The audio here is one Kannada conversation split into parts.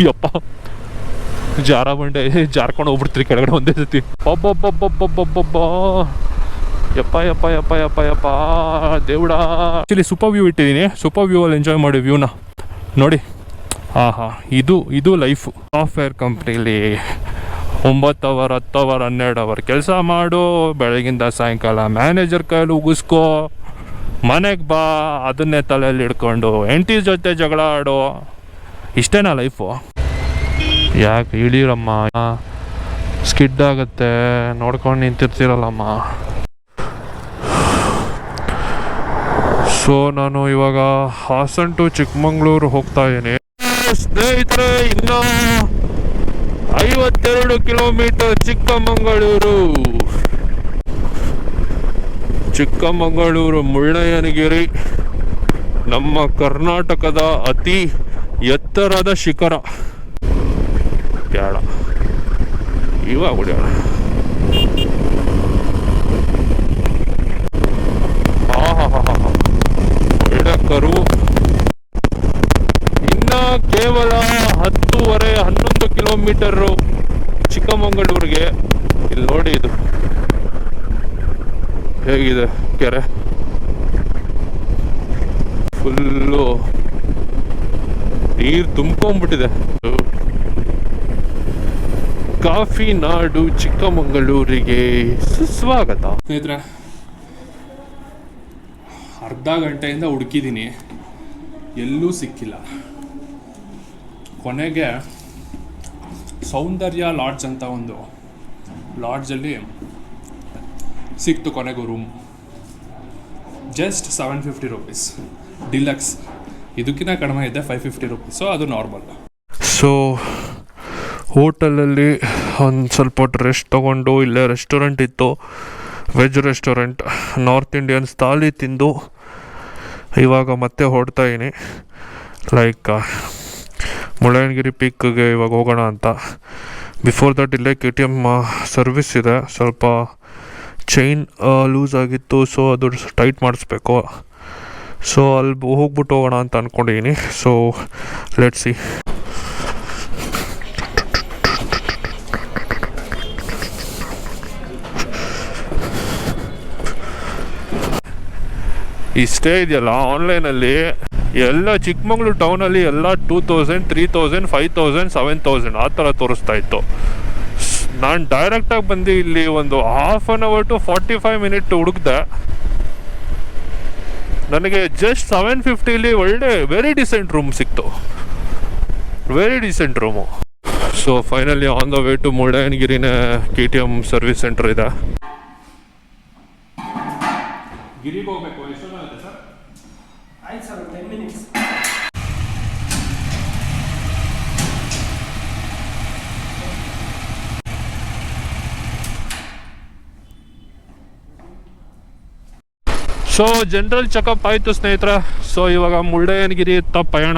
ಯಪ್ಪ ಜಾರ ಬಂಡೆ ಜಾರ್ಕೊಂಡು ಹೋಗ್ಬಿಡ್ತೀರಿ ಕೆಳಗಡೆ ಒಂದೇ ಸತಿ. ಒಬ್ಬೊಬ್ಬೊಬ್ಬೊಬ್ಬೊಬ್ಬೊಬ್ಬ ಯಪ್ಪ ಯಪ್ಪ ಯಪ್ಪ ಯಪ್ಪ ಯಪ್ಪ ದೇವ್ಡಾ. ಆ್ಯಕ್ಚುಲಿ ಸೂಪರ್ ವ್ಯೂ ಇಟ್ಟಿದ್ದೀನಿ. ಸೂಪರ್ ವ್ಯೂ ಅಲ್ಲಿ ಎಂಜಾಯ್ ಮಾಡಿ ವ್ಯೂನ ನೋಡಿ. ಹಾ ಇದು ಲೈಫು. ಸಾಫ್ಟ್ವೇರ್ ಕಂಪ್ನೀಲಿ 9 ಅವರ್ 10 ಅವರ್ 12 ಅವರ್ ಕೆಲಸ ಮಾಡು, ಬೆಳಗಿಂದ ಸಾಯಂಕಾಲ ಮ್ಯಾನೇಜರ್ ಕೈಯಲ್ಲಿ ಉಗಿಸ್ಕೋ, ಮನೆಗೆ ಬಾ, ಅದನ್ನೇ ತಲೆಯಲ್ಲಿ ಹಿಡ್ಕೊಂಡು ಹೆಂಡತಿ ಜೊತೆ ಜಗಳ ಆಡೋ, ಇಷ್ಟೇನಾ ಲೈಫು? ಯಾಕೆ ಇಳೀರಮ್ಮ, ಸ್ಕಿಡ್ ಆಗುತ್ತೆ ನೋಡ್ಕೊಂಡು ನಿಂತಿರ್ತೀರಲ್ಲಮ್ಮ. ಸೊ ನಾನು ಇವಾಗ ಹಾಸನ್ ಟು ಚಿಕ್ಕಮಂಗ್ಳೂರು ಹೋಗ್ತಾ ಇದ್ದೀನಿ ಸ್ನೇಹಿತರೆ. ಇನ್ನು 52 ಕಿಲೋಮೀಟರ್ ಚಿಕ್ಕಮಗಳೂರು ಮುಳ್ಳಯ್ಯನಗಿರಿ, ನಮ್ಮ ಕರ್ನಾಟಕದ ಅತಿ ಎತ್ತರದ ಶಿಖರ. ಬೇಡ ಇವಾಗ ಹೊಡ್ಯಾಡ. ಒಳ್ಳೆ ಕರು. ಇನ್ನು ಕೇವಲ 10-11 ಕಿಲೋಮೀಟರು ಚಿಕ್ಕಮಗಳೂರಿಗೆ. ಇಲ್ಲಿ ನೋಡಿ ಇದು ಹೇಗಿದೆ ಕೆರೆ, ಫುಲ್ಲು ನೀರು ತುಂಬ್ಕೊಂಡ್ಬಿಟ್ಟಿದೆ. ಕಾಫಿ ನಾಡು ಚಿಕ್ಕಮಗಳೂರಿಗೆ ಸುಸ್ವಾಗತ. ಸ್ನೇಹಿತರೆ, ಅರ್ಧ ಗಂಟೆಯಿಂದ ಹುಡುಕಿದ್ದೀನಿ, ಎಲ್ಲೂ ಸಿಕ್ಕಿಲ್ಲ. ಕೊನೆಗೆ ಸೌಂದರ್ಯ ಲಾಡ್ಜ್ ಅಂತ ಒಂದು ಲಾಡ್ಜಲ್ಲಿ ಸಿಕ್ತು ಕೊನೆಗೂ ರೂಮ್. Just 750 rupees. ಡಿಲಕ್ಸ್ ಇದಕ್ಕಿಂತ ಕಡಿಮೆ ಇದೆ 550 ರುಪೀಸ್. ಸೊ ಅದು ನಾರ್ಮಲ್. ಸೊ ಹೋಟೆಲಲ್ಲಿ ಒಂದು ಸ್ವಲ್ಪ ಹೊತ್ತು ರೆಸ್ಟ್ ತೊಗೊಂಡು, ಇಲ್ಲೇ ರೆಸ್ಟೋರೆಂಟ್ ಇತ್ತು, veg restaurant, north Indians thali ತಿಂದು ಇವಾಗ ಮತ್ತೆ ಹೊರಡ್ತಾ ಇದ್ದೀನಿ. ಲೈಕ್ ಮುಳ್ಳಯ್ಯನಗಿರಿ ಪೀಕ್ಗೆ ಇವಾಗ ಹೋಗೋಣ ಅಂತ. ಬಿಫೋರ್ ದಟ್ ಇಲ್ಲೇ KTM ಸರ್ವಿಸ್ ಇದೆ, ಸ್ವಲ್ಪ ಚೈನ್ ಲೂಸ್ ಆಗಿತ್ತು, ಸೊ ಅದು ಟೈಟ್ ಮಾಡಿಸ್ಬೇಕು. ಸೊ ಅಲ್ಲಿ ಹೋಗ್ಬಿಟ್ಟು ಹೋಗೋಣ ಅಂತ ಅಂದ್ಕೊಂಡಿದ್ದೀನಿ. So let's see. ಇಷ್ಟೇ ಇದೆಯಲ್ಲ ಆನ್ಲೈನಲ್ಲಿ ಎಲ್ಲ ಚಿಕ್ಕಮಗಳೂರು ಟೌನಲ್ಲಿ ಎಲ್ಲ 2000, 3000, 5000, 7000 ಆ ಥರ ತೋರಿಸ್ತಾ ಇತ್ತು. ನಾನು ಡೈರೆಕ್ಟಾಗಿ ಬಂದು ಇಲ್ಲಿ ಒಂದು ½ an hour to 45 minutes ಹುಡುಕ್ದೆ. ನನಗೆ ಜಸ್ಟ್ 750 ಒಳ್ಳೆ ವೆರಿ ಡಿಸೆಂಟ್ ರೂಮ್ ಸಿಕ್ತು, very decent room. So finally on the way to ಮುಳ್ಳಯ್ಯನಗಿರಿನೇ KTM ಸರ್ವಿಸ್ ಸೆಂಟರ್ ಇದೆ. ಗಿರಿಗೆ ಹೋಗ್ಬೇಕು. ಎಷ್ಟೊತ್ತಾಗುತ್ತೆ ಸರ್? ಆಯ್ತು sir, 10 minutes. So general checkup ಆಯಿತು ಸ್ನೇಹಿತರೆ. ಸೊ ಇವಾಗ ಮುಳ್ಳಯ್ಯನಗಿರಿ ಇತ್ತ ಪಯಣ.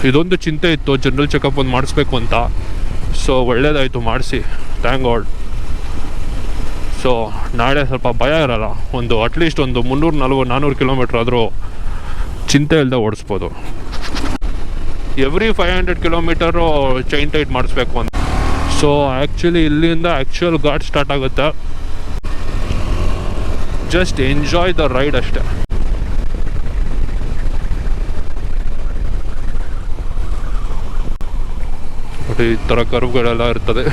ಇದೊಂದು ಚಿಂತೆ ಇತ್ತು, ಜನರಲ್ ಚೆಕಪ್ ಒಂದು ಮಾಡಿಸ್ಬೇಕು ಅಂತ. ಸೊ ಒಳ್ಳೇದಾಯಿತು ಮಾಡಿಸಿ, ಥ್ಯಾಂಕ್ ಗಾಡ್. ಸೊ ನಾಳೆ ಸ್ವಲ್ಪ ಭಯ ಇರಲ್ಲ, ಒಂದು ಅಟ್ಲೀಸ್ಟ್ ಒಂದು 340-400 ಕಿಲೋಮೀಟ್ರ್ ಆದರೂ ಚಿಂತೆ ಇಲ್ಲದೆ ಓಡಿಸ್ಬೋದು. ಎವ್ರಿ 500 ಕಿಲೋಮೀಟರು ಚೈನ್ ಟೈಟ್ ಮಾಡಿಸ್ಬೇಕು ಅಂತ. ಸೊ ಆ್ಯಕ್ಚುಲಿ ಇಲ್ಲಿಂದ ಆ್ಯಕ್ಚುಯಲ್ ಘಾಟ್ ಸ್ಟಾರ್ಟ್ ಆಗುತ್ತೆ. ಜಸ್ಟ್ ಎಂಜಾಯ್ ದ ರೈಡ್ ಅಷ್ಟೇ. ಬಟ್ ಈ ಥರ ಕರ್ವ್ಗಳೆಲ್ಲ ಇರ್ತದೆ.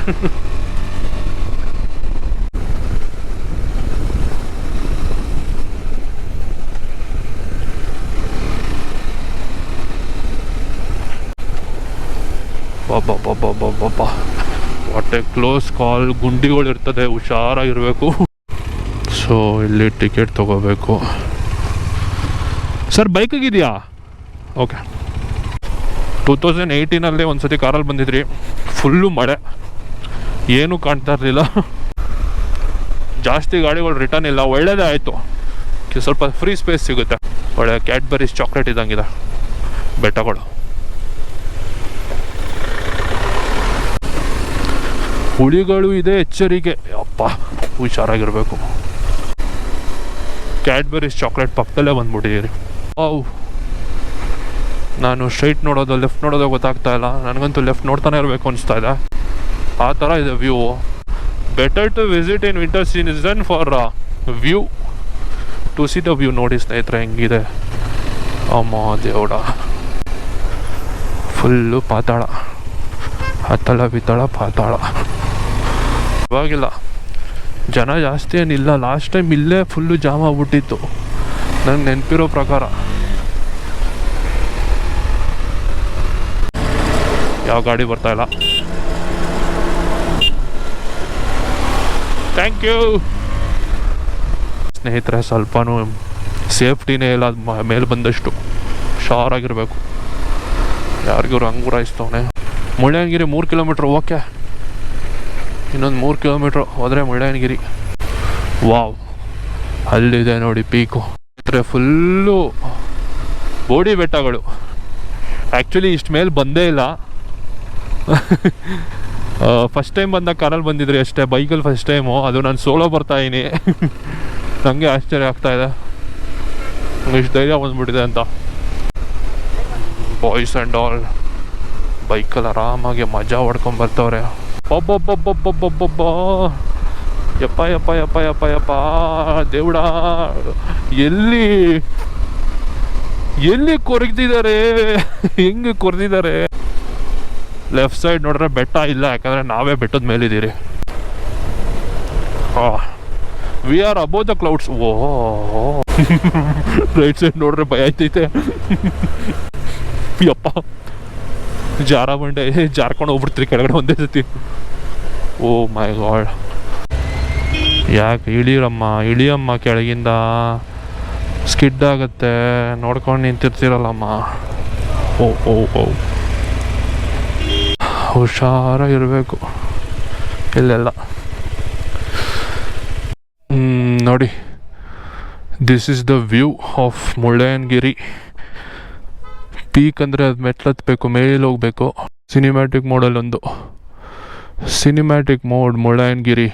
ಬಾಬಾ ವಾಟ್ ಎ ಕ್ಲೋಸ್ ಕಾಲ್. ಗುಂಡಿಗಳು ಇರ್ತದೆ, ಹುಷಾರಾಗಿರ್ಬೇಕು. ಸೊ ಇಲ್ಲಿ ಟಿಕೆಟ್ ತೊಗೋಬೇಕು. ಸರ್ ಬೈಕಿಗಿದೆಯಾ? ಓಕೆ. 2018 ಒಂದು ಸತಿ ಕಾರಲ್ಲಿ ಬಂದಿದ್ರಿ, ಫುಲ್ಲು ಮಳೆ, ಏನೂ ಕಾಣ್ತಾ ಇರಲಿಲ್ಲ. ಜಾಸ್ತಿ ಗಾಡಿಗಳು ರಿಟರ್ನ್ ಇಲ್ಲ. ಒಳ್ಳೆಯದೇ ಆಯಿತು, ಸ್ವಲ್ಪ ಫ್ರೀ ಸ್ಪೇಸ್ ಸಿಗುತ್ತೆ. ಒಳ್ಳೆ ಕ್ಯಾಡ್ಬರೀಸ್ ಚಾಕ್ಲೇಟ್ ಇದ್ದಂಗಿದೆ ಬೆಟ್ಟಗಳು. ಹುಳಿಗಳು ಇದೆ, ಎಚ್ಚರಿಕೆ, ಅಪ್ಪ ಹುಷಾರಾಗಿರಬೇಕು. ಕ್ಯಾಡ್ಬರೀಸ್ ಚಾಕ್ಲೇಟ್ ಪಕ್ಕದಲ್ಲೇ ಬಂದ್ಬಿಟ್ಟಿದ್ದೀರಿ. ನಾನು ಸ್ಟ್ರೈಟ್ ನೋಡೋದು ಲೆಫ್ಟ್ ನೋಡೋದು ಗೊತ್ತಾಗ್ತಾ ಇಲ್ಲ. ನನಗಂತೂ ಲೆಫ್ಟ್ ನೋಡ್ತಾನೆ ಇರಬೇಕು ಅನಿಸ್ತಾ ಇದೆ. ಆ ಥರ ಇದೆ view. Better to visit in winter season for view to see the view. ನೋಡಿ ಸ್ನೇಹಿತರೆ ಹೆಂಗಿದೆ. ಅಮ್ಮ ದೇವಡ, ಫುಲ್ಲು ಪಾತಾಳ, ಹತ್ತಳ ಬಿತ್ತಳ ಪಾತಾಳ. ಇವಾಗಿಲ್ಲ, ಜನ ಜಾಸ್ತಿ ಏನಿಲ್ಲ. ಲಾಸ್ಟ್ ಟೈಮ್ ಇಲ್ಲೇ ಫುಲ್ಲು ಜಾಮ್ ಆಗ್ಬಿಟ್ಟಿತ್ತು ನಂಗೆ ನೆನಪಿರೋ ಪ್ರಕಾರ. ಯಾವ ಗಾಡಿ ಬರ್ತಾ ಇಲ್ಲ. ಥ್ಯಾಂಕ್ ಯು ಸ್ನೇಹಿತರೆ. ಸ್ವಲ್ಪನೂ ಸೇಫ್ಟಿನೇ ಇಲ್ಲ ಮೇಲೆ ಬಂದಷ್ಟು. ಶಾರಾಗಿರಬೇಕು. ಯಾರಿಗೂ ಹಂಗುರಾಯಿಸ್ತವನೆ. ಮುಳ್ಳಯ್ಯನಗಿರಿ 3 ಕಿಲೋಮೀಟ್ರ್. ಓಕೆ, ಇನ್ನೊಂದು 3 ಕಿಲೋಮೀಟ್ರ್ ಹೋದರೆ ಮುಳ್ಳಯ್ಯನಗಿರಿ. ವಾವ್, ಅಲ್ಲಿದೆ ನೋಡಿ ಪೀಕು. ಫುಲ್ಲು ಬೋಡಿ ಬೆಟ್ಟಗಳು. ಆ್ಯಕ್ಚುಲಿ ಇಷ್ಟು ಮೇಲೆ ಬಂದೇ ಇಲ್ಲ. ಫಸ್ಟ್ ಟೈಮ್ ಬಂದಾಗ ಕಾರಲ್ಲಿ ಬಂದಿದ್ರಿ ಅಷ್ಟೇ, ಬೈಕಲ್ಲಿ ಫಸ್ಟ್ ಟೈಮು. ಅದು ನಾನು ಸೋಲೋ ಬರ್ತಾಯಿನಿ. ನನಗೆ ಆಶ್ಚರ್ಯ ಆಗ್ತಾಯಿದೆ ನಂಗೆ ಇಷ್ಟು ಧೈರ್ಯ ಬಂದ್ಬಿಟ್ಟಿದೆ ಅಂತ. ಬಾಯ್ಸ್ ಆ್ಯಂಡ್ ಆಲ್ ಬೈಕಲ್ಲಿ ಆರಾಮಾಗಿ ಮಜಾ ಹೊಡ್ಕೊಂಡು ಬರ್ತವ್ರೆ. ಒಬ್ಬೊಬ್ಬೊಬ್ಬೊಬ್ಬೊಬ್ಬೊಬ್ಬ, ಯಪ್ಪ ಯಪ್ಪ ಯಪ್ಪ ಯಪ್ಪ ಯಪ್ಪ ದೇವಡ, ಎಲ್ಲಿ ಎಲ್ಲಿ ಕೊರಗ್ದಿದ್ದಾರೆ, ಹೆಂಗೆ ಕೊರೆದಿದ್ದಾರೆ. ಲೆಫ್ಟ್ ಸೈಡ್ ನೋಡ್ರೆ ಬೆಟ್ಟ ಇಲ್ಲ, ಯಾಕಂದರೆ ನಾವೇ ಬೆಟ್ಟದ ಮೇಲಿದ್ದೀರಿ. We are above the clouds. ಓಹೋ, ರೈಟ್ ಸೈಡ್ ನೋಡ್ರೆ ಭಯ ಆಯ್ತೈತೆ. ಯಪ್ಪ, ಜಾರ ಬಂಡೆ ಜಾರ್ಕೊಂಡು ಹೋಗ್ಬಿಡ್ತೀರಿ ಕೆಳಗಡೆ ಒಂದೇ ಸತಿ. ಓ ಮೈ ಗಾಡ್. ಯಾಕೆ ಇಳಿಯಮ್ಮ ಕೆಳಗಿಂದ, ಸ್ಕಿಡ್ ಆಗುತ್ತೆ. ನೋಡ್ಕೊಂಡು ನಿಂತಿರ್ತೀರಲ್ಲಮ್ಮ. ಓ ಓ ಓ, ಹುಷಾರಾಗಿರಬೇಕು ಇಲ್ಲೆಲ್ಲ. ನೋಡಿ, this is the view of Mullayanagiri peak. ಅಂದರೆ ಅದು ಮೆಟ್ಲತ್ಬೇಕು, ಮೇಲೆ ಹೋಗ್ಬೇಕು. ಸಿನಿಮ್ಯಾಟಿಕ್ ಮೋಡಲ್ಲೊಂದು ಸಿನಿಮ್ಯಾಟಿಕ್ ಮೋಡ್ ಮುಳ್ಳಯ್ಯನಗಿರಿ.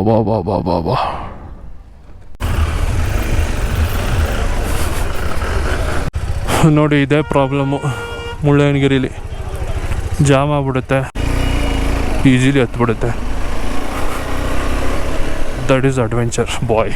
ಬಾ ಬಾ ಬಾ ಬಾ ಬಾ. ನೋಡಿ, ಇದೇ ಪ್ರಾಬ್ಲಮ್ಮು ಮುಳ್ಳಯ್ಯನಗಿರಿಲಿ. ಜಾಮ್ ಆಗ್ಬಿಡುತ್ತೆ, ಈಸಿಲಿ ಹತ್ಬಿಡುತ್ತೆ. That is adventure boy.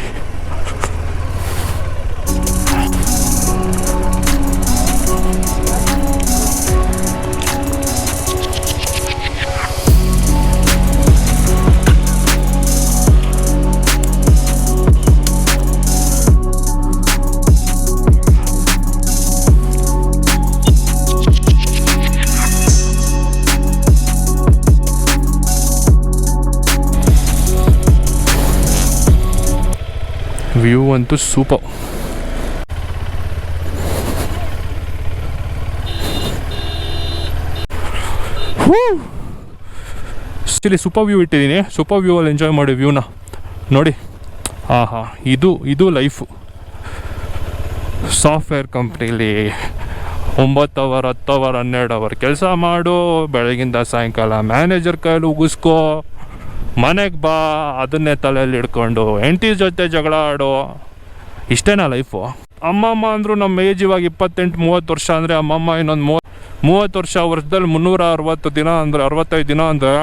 View ಅಂತೂ ಸೂಪರ್. ಇಲ್ಲಿ ಸೂಪರ್ ವ್ಯೂ ಇಟ್ಟಿದ್ದೀನಿ. ಸೂಪರ್ ವ್ಯೂ ಅಲ್ಲಿ ಎಂಜಾಯ್ ಮಾಡಿ ವ್ಯೂನ ನೋಡಿ. ಇದು ಲೈಫು. ಸಾಫ್ಟ್ವೇರ್ ಕಂಪ್ನೀಲಿ 9 ಅವರ್ 10 ಅವರ್ 12 ಅವರ್ ಕೆಲಸ ಮಾಡು, ಬೆಳಗಿಂದ ಸಾಯಂಕಾಲ ಮ್ಯಾನೇಜರ್ ಕೈಯಲ್ಲಿ ಉಗಿಸ್ಕೋ, ಮನೆಗೆ ಬಾ, ಅದನ್ನೇ ತಲೆಯಲ್ಲಿ ಹಿಡ್ಕೊಂಡು ಹೆಂಡತಿ ಜೊತೆ ಜಗಳ ಆಡೋ. ಇಷ್ಟೇನಾ ಲೈಫು? ಅಮ್ಮಮ್ಮ ಅಂದರು ನಮ್ಮ ಏಜ್ ಇವಾಗ 28-30 ವರ್ಷ ಅಂದರೆ, ಅಮ್ಮಮ್ಮ ಇನ್ನೊಂದು 30 ವರ್ಷ. ವರ್ಷದಲ್ಲಿ 360 ದಿನ ಅಂದರೆ 65 ದಿನ ಅಂದರೆ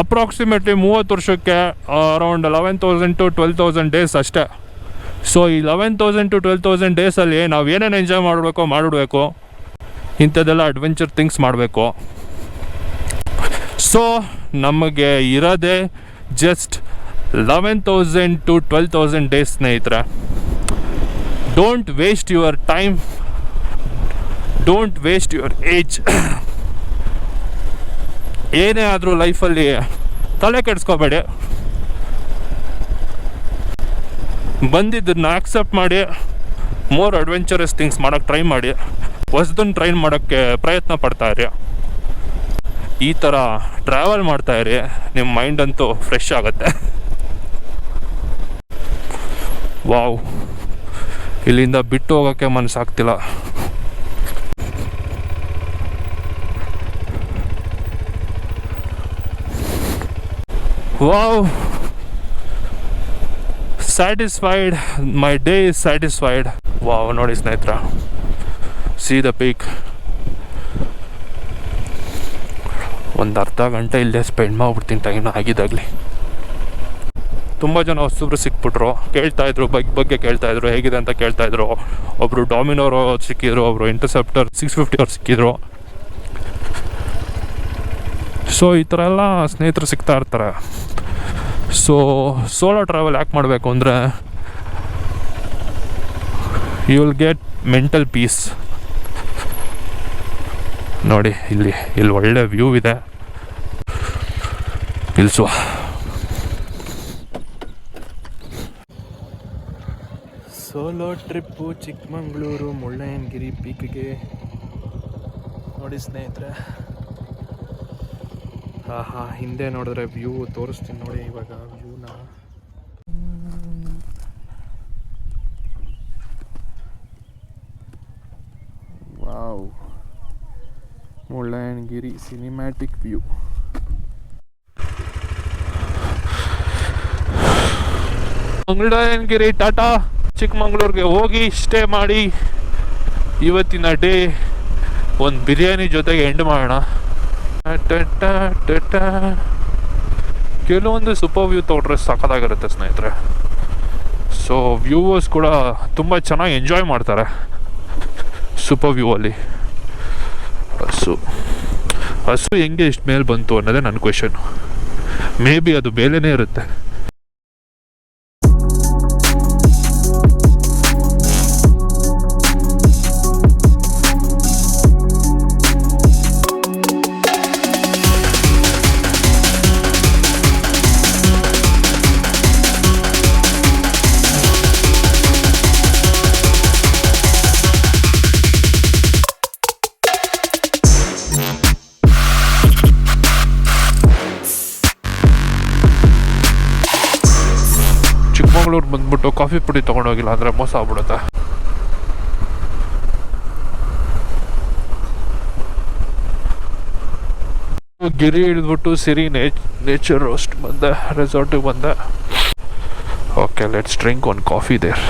ಅಪ್ರಾಕ್ಸಿಮೇಟ್ಲಿ 30 ವರ್ಷಕ್ಕೆ ಅರೌಂಡ್ 11,000 to 12,000 ಡೇಸ್ ಅಷ್ಟೇ. ಸೊ ಈ 11,000 to 12,000 ಡೇಸಲ್ಲಿ ನಾವು ಏನೇನು ಎಂಜಾಯ್ ಮಾಡಿಬಿಡ್ಬೇಕು, ಇಂಥದ್ದೆಲ್ಲ ಅಡ್ವೆಂಚರ್ ಥಿಂಗ್ಸ್ ಮಾಡಬೇಕು. ಸೊ ನಮಗೆ ಇರೋದೇ ಜಸ್ಟ್ 11,000 to 12,000 ಡೇಸ್ ಸ್ನೇಹಿತರೆ. Don't waste your time, don't waste your age. ಏನೇ ಆದರೂ ಲೈಫಲ್ಲಿ ತಲೆ ಕೆಡಿಸ್ಕೋಬೇಡಿ. ಬಂದಿದ್ದನ್ನು ಆಕ್ಸೆಪ್ಟ್ ಮಾಡಿ, ಮೋರ್ ಅಡ್ವೆಂಚರಸ್ ಥಿಂಗ್ಸ್ ಮಾಡೋಕ್ಕೆ ಟ್ರೈ ಮಾಡಿ, ಹೊಸದನ್ನು ಟ್ರೈ ಮಾಡೋಕ್ಕೆ ಪ್ರಯತ್ನ ಪಡ್ತಾಯಿರಿ. ಈ ಥರ ಟ್ರಾವೆಲ್ ಮಾಡ್ತಾಯಿರಿ, ನಿಮ್ಮ ಮೈಂಡ್ ಅಂತೂ ಫ್ರೆಶ್ ಆಗುತ್ತೆ. ವಾವ್, ಇಲ್ಲಿಂದ ಬಿಟ್ಟು ಹೋಗೋಕ್ಕೆ ಮನಸ್ಸಾಗ್ತಿಲ್ಲ. Wow, satisfied, my day is satisfied. Wow, ನೋಡಿ ಸ್ನೇಹಿತರ, ಸಿ ದ ಪೀಕ್. ಒಂದು ಅರ್ಧ ಗಂಟೆ ಇಲ್ಲೇ ಸ್ಪೆಂಡ್ ಮಾಡಿಬಿಡ್ತೀನಿ ಟೈಮ್ ಆಗಿದ್ದಾಗಲಿ. ತುಂಬ ಜನ ಹೊಸಬ್ರು ಸಿಕ್ಬಿಟ್ರು, ಕೇಳ್ತಾಯಿದ್ರು ಬಗ್ಗೆ ಕೇಳ್ತಾಯಿದ್ರು, ಹೇಗಿದೆ ಅಂತ ಕೇಳ್ತಾಯಿದ್ರು. ಒಬ್ಬರು ಡಾಮಿನೋರು ಸಿಕ್ಕಿದ್ರು, ಒಬ್ಬರು ಇಂಟರ್ಸೆಪ್ಟರ್ 650 ಅವ್ರು ಸಿಕ್ಕಿದ್ರು. ಸೊ ಈ ಥರ ಎಲ್ಲ ಸ್ನೇಹಿತರು ಸಿಗ್ತಾ ಇರ್ತಾರೆ. ಸೊ ಸೋಲೋ ಟ್ರಾವೆಲ್ ಯಾಕೆ ಮಾಡಬೇಕು ಅಂದರೆ you will get mental peace. ನೋಡಿ ಇಲ್ಲಿ ಒಳ್ಳೆ ವ್ಯೂ ಇದೆ. ಇಲ್ಸುವ ಸೋಲೋ ಟ್ರಿಪ್ಪು ಚಿಕ್ಕಮಂಗ್ಳೂರು ಮುಳ್ಳಯ್ಯನಗಿರಿ ಪೀಕ್ಗೆ. ನೋಡಿ ಸ್ನೇಹಿತರೆ, ಹಿಂದೆ ನೋಡಿದ್ರೆ ವ್ಯೂ ತೋರಿಸ್ತೀನಿ ನೋಡಿ. ಇವಾಗ ವ್ಯೂನ wow, Mullayanagiri cinematic view. Mullayanagiri ಟಾಟಾ. ಚಿಕ್ಕಮಂಗ್ಳೂರಿಗೆ ಹೋಗಿ ಸ್ಟೇ ಮಾಡಿ ಇವತ್ತಿನ ಡೇ ಒಂದು ಬಿರಿಯಾನಿ ಜೊತೆಗೆ ಎಂಡ್ ಮಾಡೋಣ. ಕೆಲವೊಂದು ಸೂಪರ್ ವ್ಯೂ ತೊಗೊಂಡ್ರೆ ಸಖತ್ತಾಗಿರುತ್ತೆ ಸ್ನೇಹಿತರೆ. ಸೊ ವ್ಯೂವರ್ಸ್ ಕೂಡ ತುಂಬ ಚೆನ್ನಾಗಿ ಎಂಜಾಯ್ ಮಾಡ್ತಾರೆ ಸೂಪರ್ ವ್ಯೂ ಅಲ್ಲಿ. ಹಸು ಹೆಂಗೆ ಇಷ್ಟು ಮೇಲೆ ಬಂತು ಅನ್ನೋದೇ ನನ್ನ ಕ್ವೆಶನ್. ಮೇ ಬಿ ಅದು ಮೇಲೇ ಇರುತ್ತೆ. ಚಿಕ್ಕಮಂಗ್ಳೂರು ಬಂದ್ಬಿಟ್ಟು ಕಾಫಿ ಪುಡಿ ತೊಗೊಂಡೋಗಿಲ್ಲ ಅಂದರೆ ಮೋಸ ಆಗ್ಬಿಡುತ್ತೆ. ಗಿರಿ ಹಿಡಿದ್ಬಿಟ್ಟು ಸಿರಿ ನೇಚರ್ ರೋಸ್ಟ್ ಬಂದೆ, ರೆಸಾರ್ಟಿಗೆ ಬಂದೆ. Okay, let's drink one coffee there.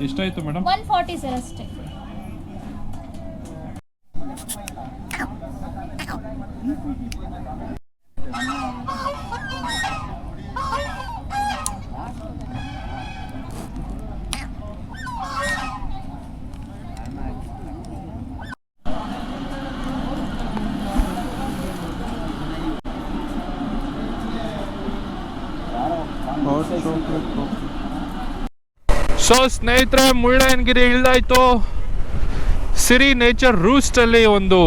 ಎಷ್ಟಾಯ್ತು ಮೇಡಮ್? 140 ಸರ್ ಅಷ್ಟೇ. ಸೊ ಸ್ನೇಹಿತರೆ, ಮುಳ್ಳಯ್ಯನಗಿರಿ ಇಳ್ದಾಯ್ತು. ಸಿರಿ ನೇಚರ್ ರೂಸ್ಟಲ್ಲಿ ಒಂದು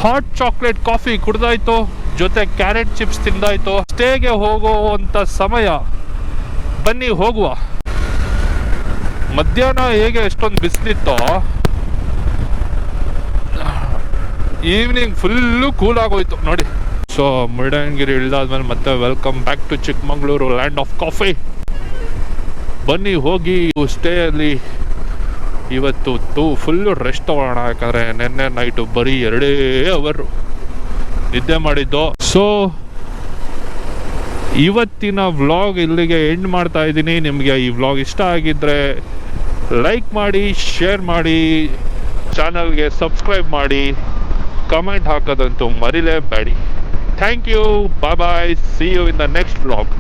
ಹಾಟ್ ಚಾಕ್ಲೇಟ್ ಕಾಫಿ ಕುಡ್ದಾಯ್ತು, ಜೊತೆ ಕ್ಯಾರೆಟ್ ಚಿಪ್ಸ್ ತಿಂದಾಯ್ತು. ಸ್ಟೇಗೆ ಹೋಗುವಂಥ ಸಮಯ, ಬನ್ನಿ ಹೋಗುವ. ಮಧ್ಯಾಹ್ನ ಹೇಗೆ ಎಷ್ಟೊಂದು ಬಿಸಿಲಿತ್ತೋ, ಈವ್ನಿಂಗ್ ಫುಲ್ಲು ಕೂಲ್ ಆಗೋಯ್ತು ನೋಡಿ. ಸೊ ಮುಳ್ಳಯ್ಯನಗಿರಿ ಇಳ್ದಾದ್ಮೇಲೆ ಮತ್ತೆ welcome back to Chikmagalur, land of coffee. ಬನ್ನಿ ಹೋಗಿ ಸ್ಟೇ ಅಲ್ಲಿ ಇವತ್ತು ಫುಲ್ಲು ರೆಸ್ಟ್ ತಗೊಳ್ಳೋಣ. ಯಾಕಂದರೆ ನೆನ್ನೆ ನೈಟು ಬರೀ 2 ಅವರ್ ನಿದ್ದೆ ಮಾಡಿದ್ದು. ಸೊ ಇವತ್ತಿನ ವ್ಲಾಗ್ ಇಲ್ಲಿಗೆ ಎಂಡ್ ಮಾಡ್ತಾ ಇದ್ದೀನಿ. ನಿಮಗೆ ಈ ವ್ಲಾಗ್ ಇಷ್ಟ ಆಗಿದ್ದರೆ ಲೈಕ್ ಮಾಡಿ, ಶೇರ್ ಮಾಡಿ, ಚಾನಲ್ಗೆ ಸಬ್ಸ್ಕ್ರೈಬ್ ಮಾಡಿ, ಕಮೆಂಟ್ ಹಾಕೋದಂತೂ ಮರಿಲೇಬೇಡಿ. Thank you, bye bye, see you in the next vlog.